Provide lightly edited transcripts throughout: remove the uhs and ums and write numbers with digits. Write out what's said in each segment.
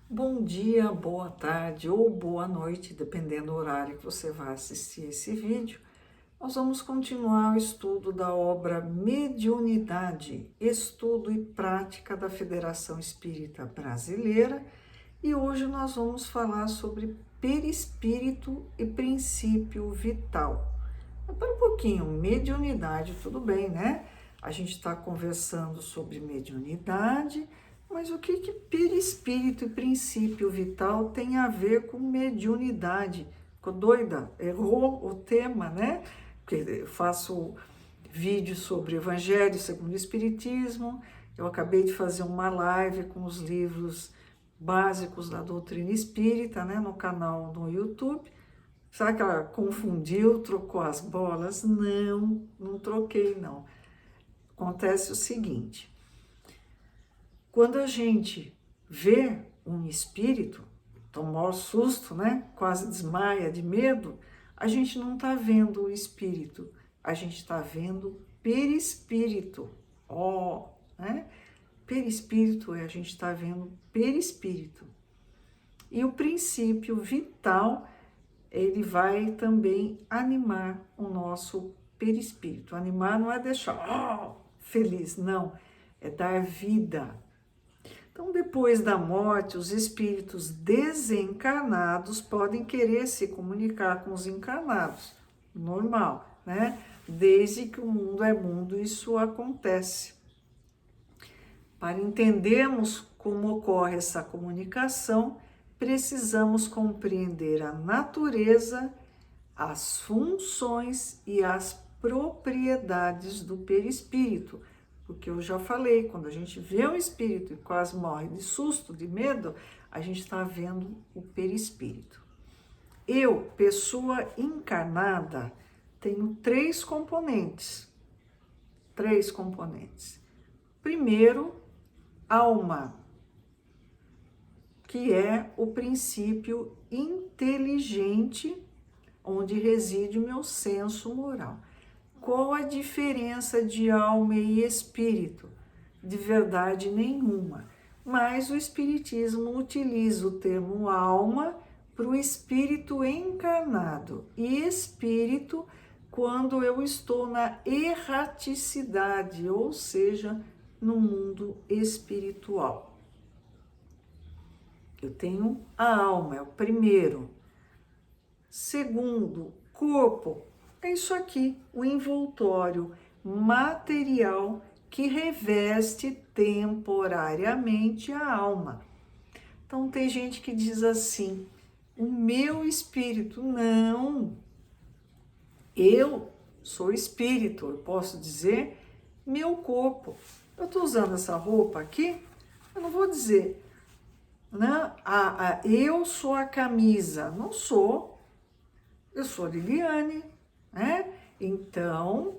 Bom dia, boa tarde ou boa noite, dependendo do horário que você vai assistir esse vídeo. Nós vamos continuar o estudo da obra Mediunidade, Estudo e Prática da Federação Espírita Brasileira, e hoje nós vamos falar sobre perispírito e princípio vital. Para um pouquinho, mediunidade, tudo bem, né? A gente está conversando sobre mediunidade, mas o que perispírito e princípio vital tem a ver com mediunidade? Ficou doida? Errou o tema, né? Porque eu faço vídeo sobre Evangelho segundo o Espiritismo, eu acabei de fazer uma live com os livros básicos da doutrina espírita, né, no canal no YouTube. Será que ela confundiu, trocou as bolas? Não, não troquei, não. Acontece o seguinte: quando a gente vê um espírito, toma o maior susto, né? Quase desmaia de medo, a gente não está vendo o espírito, a gente está vendo perispírito. Ó, né? Perispírito a gente está vendo perispírito. E o princípio vital, ele vai também animar o nosso perispírito. Animar não é deixar feliz, não, é dar vida. Então, depois da morte, os espíritos desencarnados podem querer se comunicar com os encarnados, normal, né? Desde que o mundo é mundo, isso acontece. Para entendermos como ocorre essa comunicação, precisamos compreender a natureza, as funções e as propriedades do perispírito. Porque eu já falei, quando a gente vê um espírito e quase morre de susto, de medo, a gente está vendo o perispírito. Eu, pessoa encarnada, tenho três componentes. Primeiro, alma, que é o princípio inteligente onde reside o meu senso moral. Qual a diferença de alma e espírito? De verdade nenhuma. Mas o Espiritismo utiliza o termo alma para o espírito encarnado e espírito quando eu estou na erraticidade, ou seja, no mundo espiritual. Eu tenho a alma, é o primeiro. Segundo, corpo. É isso aqui, o envoltório material que reveste temporariamente a alma. Então tem gente que diz assim: o meu espírito. Não, eu sou espírito, eu posso dizer meu corpo. Eu estou usando essa roupa aqui, eu não vou dizer, né? Eu sou a camisa. Não sou. Eu sou Liliane, né? Então,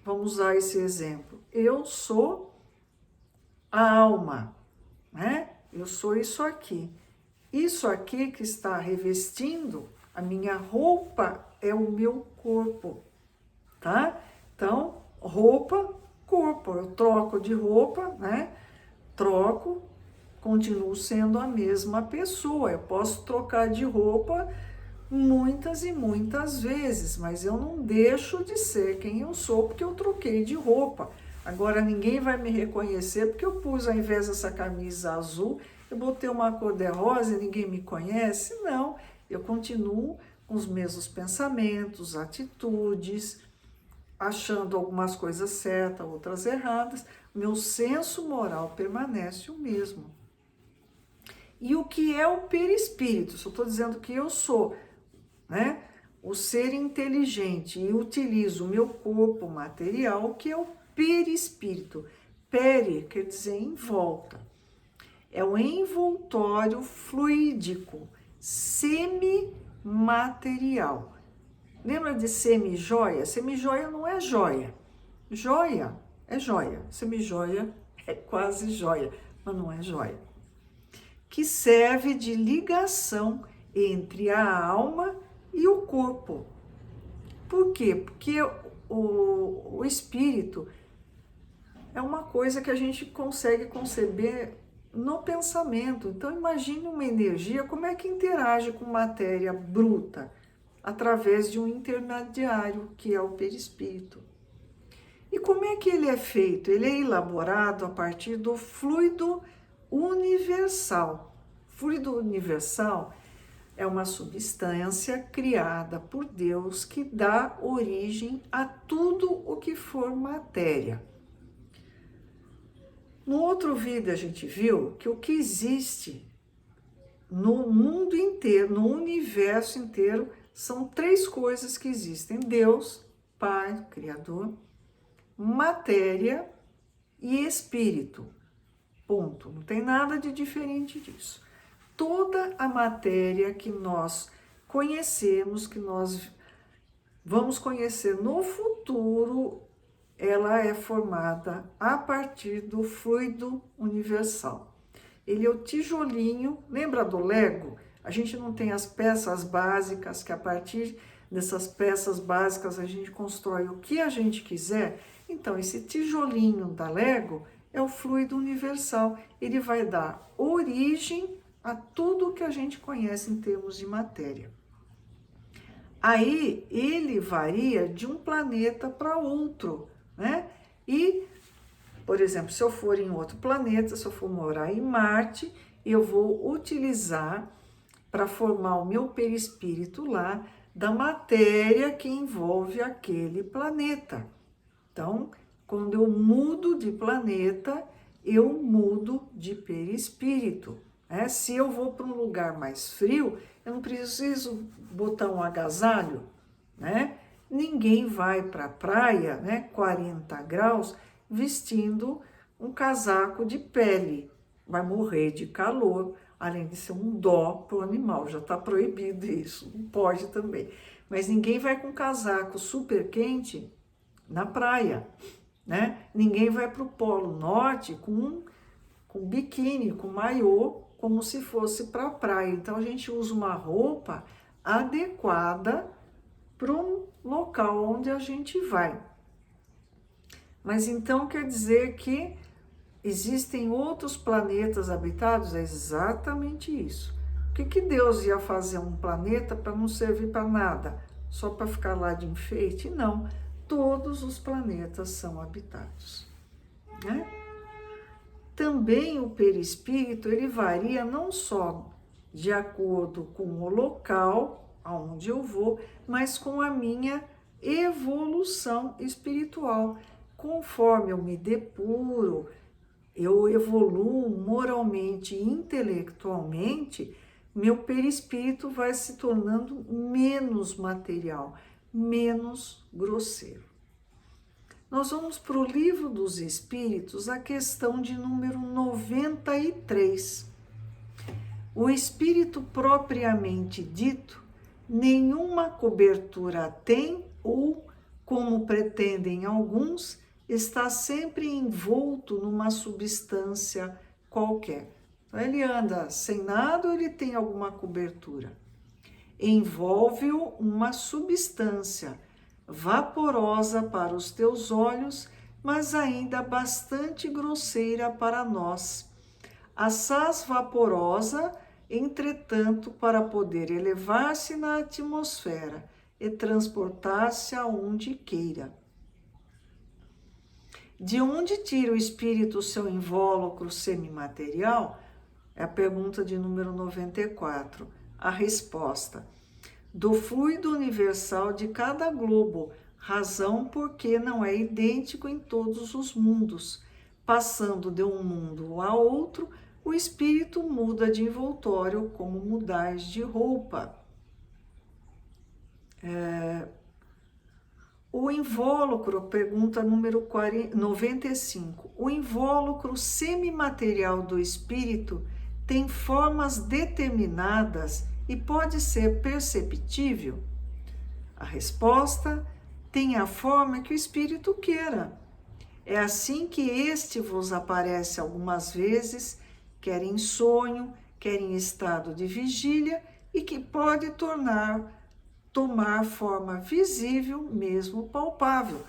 vamos usar esse exemplo, eu sou a alma, né? Eu sou isso aqui. Isso aqui que está revestindo a minha roupa é o meu corpo, tá? Então, roupa, corpo. Eu troco de roupa, né? Troco, continuo sendo a mesma pessoa. Eu posso trocar de roupa muitas e muitas vezes, mas eu não deixo de ser quem eu sou porque eu troquei de roupa. Agora ninguém vai me reconhecer porque eu pus, ao invés dessa camisa azul, eu botei uma cor de rosa e ninguém me conhece. Não, eu continuo com os mesmos pensamentos, atitudes, achando algumas coisas certas, outras erradas. Meu senso moral permanece o mesmo. E o que é o perispírito? Só estou dizendo que eu sou, né? O ser inteligente, e utilizo o meu corpo material, que é o perispírito. Peri quer dizer em volta. É o envoltório fluídico, semimaterial. Lembra de semijoia? Semijoia não é joia. Joia é joia. Semijoia é quase joia, mas não é joia. Que serve de ligação entre a alma e o corpo. Por quê? Porque o espírito é uma coisa que a gente consegue conceber no pensamento. Então imagine uma energia, como é que interage com matéria bruta? Através de um intermediário, que é o perispírito. E como é que ele é feito? Ele é elaborado a partir do fluido universal. Fluido universal é uma substância criada por Deus que dá origem a tudo o que for matéria. No outro vídeo a gente viu que o que existe no mundo inteiro, no universo inteiro, são 3 coisas que existem: Deus, Pai, Criador, matéria e espírito. Ponto. Não tem nada de diferente disso. Toda a matéria que nós conhecemos, que nós vamos conhecer no futuro, ela é formada a partir do fluido universal. Ele é o tijolinho, lembra do Lego? A gente não tem as peças básicas, que a partir dessas peças básicas a gente constrói o que a gente quiser. Então, esse tijolinho da Lego é o fluido universal. Ele vai dar origem a tudo que a gente conhece em termos de matéria. Aí, ele varia de um planeta para outro, né? E, por exemplo, se eu for em outro planeta, se eu for morar em Marte, eu vou utilizar para formar o meu perispírito lá da matéria que envolve aquele planeta. Então, quando eu mudo de planeta, eu mudo de perispírito. Se eu vou para um lugar mais frio, eu não preciso botar um agasalho, né? Ninguém vai para a praia, 40 graus, vestindo um casaco de pele. Vai morrer de calor, além de ser um dó para o animal. Já está proibido isso, não pode também. Mas ninguém vai com casaco super quente na praia, né? Ninguém vai para o Polo Norte com biquíni, com maiô, como se fosse para a praia. Então a gente usa uma roupa adequada para um local onde a gente vai. Mas então quer dizer que existem outros planetas habitados? É exatamente isso. Por que Deus ia fazer um planeta para não servir para nada? Só para ficar lá de enfeite? Não. Todos os planetas são habitados, né? Também o perispírito, ele varia não só de acordo com o local aonde eu vou, mas com a minha evolução espiritual. Conforme eu me depuro, eu evoluo moralmente e intelectualmente, meu perispírito vai se tornando menos material, menos grosseiro. Nós vamos para o Livro dos Espíritos, a questão de número 93. O espírito propriamente dito, nenhuma cobertura tem ou, como pretendem alguns, está sempre envolto numa substância qualquer. Então, ele anda sem nada ou ele tem alguma cobertura? Envolve-o uma substância vaporosa para os teus olhos, mas ainda bastante grosseira para nós. Assaz vaporosa, entretanto, para poder elevar-se na atmosfera e transportar-se aonde queira. De onde tira o espírito o seu invólucro semimaterial? É a pergunta de número 94. A resposta: do fluido universal de cada globo, razão porque não é idêntico em todos os mundos. Passando de um mundo a outro, o espírito muda de envoltório como mudar de roupa. O invólucro, pergunta número 95. O invólucro semimaterial do espírito tem formas determinadas e pode ser perceptível? A resposta: tem a forma que o espírito queira. É assim que este vos aparece algumas vezes, quer em sonho, quer em estado de vigília, e que pode tomar forma visível, mesmo palpável.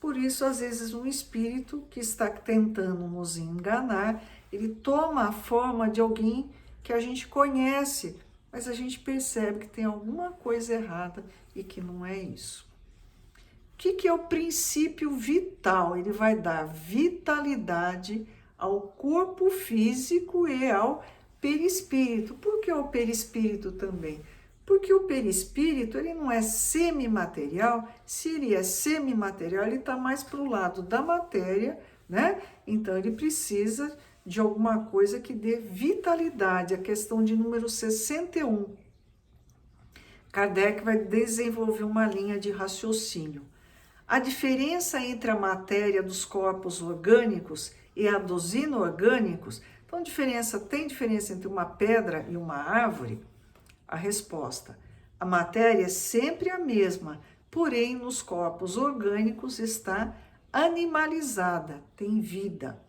Por isso, às vezes, um espírito que está tentando nos enganar, ele toma a forma de alguém que a gente conhece, mas a gente percebe que tem alguma coisa errada e que não é isso. O que é o princípio vital? Ele vai dar vitalidade ao corpo físico e ao perispírito. Por que o perispírito também? Porque o perispírito, ele não é semimaterial. Se ele é semimaterial, ele está mais para o lado da matéria, né? Então, ele precisa de alguma coisa que dê vitalidade. A questão de número 61. Kardec vai desenvolver uma linha de raciocínio. A diferença entre a matéria dos corpos orgânicos e a dos inorgânicos, então tem diferença entre uma pedra e uma árvore? A resposta: a matéria é sempre a mesma, porém nos corpos orgânicos está animalizada, tem vida.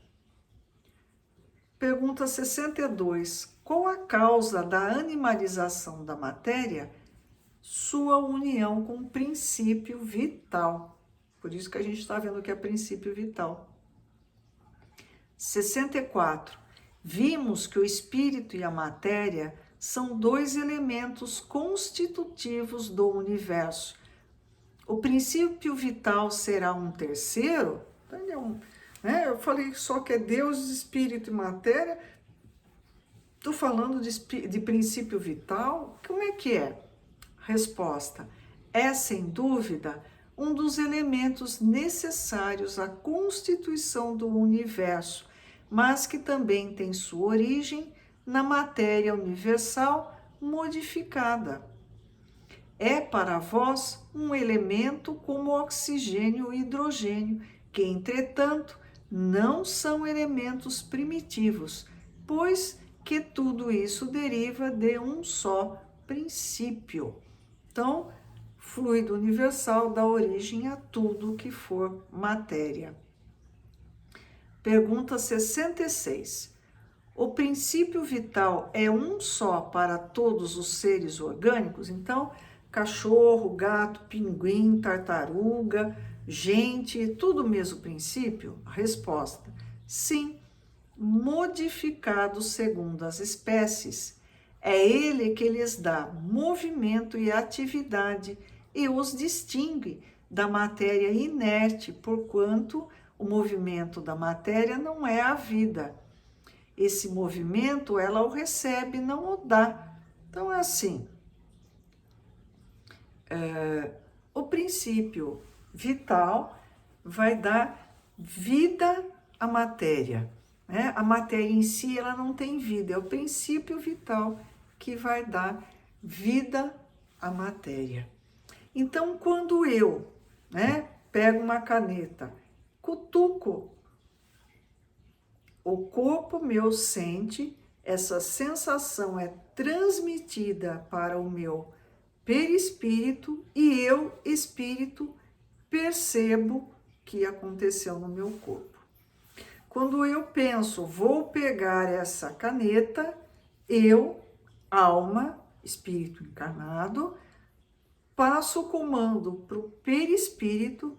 Pergunta 62. Qual a causa da animalização da matéria? Sua união com o princípio vital. Por isso que a gente está vendo que é princípio vital. 64. Vimos que o espírito e a matéria são dois elementos constitutivos do universo. O princípio vital será um terceiro? Eu falei só que é Deus, espírito e matéria. Estou falando de princípio vital? Como é que é? Resposta: é sem dúvida um dos elementos necessários à constituição do universo, mas que também tem sua origem na matéria universal modificada. É para vós um elemento como oxigênio e hidrogênio, que, entretanto, não são elementos primitivos, pois que tudo isso deriva de um só princípio. Então, fluido universal dá origem a tudo que for matéria. Pergunta 66. O princípio vital é um só para todos os seres orgânicos? Então, cachorro, gato, pinguim, tartaruga, gente, tudo o mesmo princípio? A resposta: sim, modificado segundo as espécies. É ele que lhes dá movimento e atividade e os distingue da matéria inerte, porquanto o movimento da matéria não é a vida. Esse movimento ela o recebe, não o dá. Então é assim, o princípio vital vai dar vida à matéria, né? A matéria em si ela não tem vida, é o princípio vital que vai dar vida à matéria. Então, quando eu, pego uma caneta, cutuco, o corpo meu sente, essa sensação é transmitida para o meu perispírito e eu, espírito, percebo que aconteceu no meu corpo. Quando eu penso, vou pegar essa caneta, eu, alma, espírito encarnado, passo o comando para o perispírito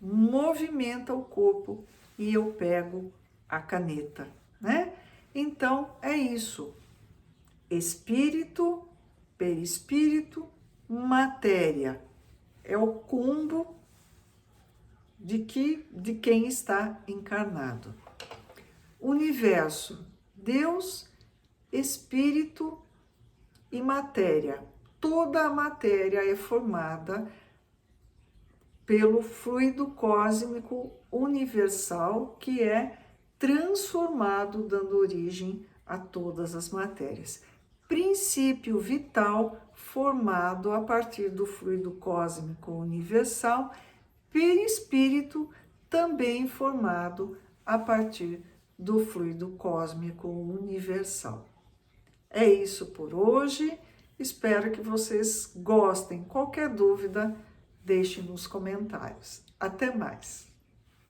movimenta o corpo e eu pego a caneta, né? Então, é isso. Espírito, perispírito, matéria. É o combo de quem está encarnado. Universo, Deus, espírito e matéria. Toda a matéria é formada pelo fluido cósmico universal que é transformado, dando origem a todas as matérias. Princípio vital formado a partir do fluido cósmico universal, perispírito também formado a partir do fluido cósmico universal. É isso por hoje. Espero que vocês gostem. Qualquer dúvida, deixe nos comentários. Até mais!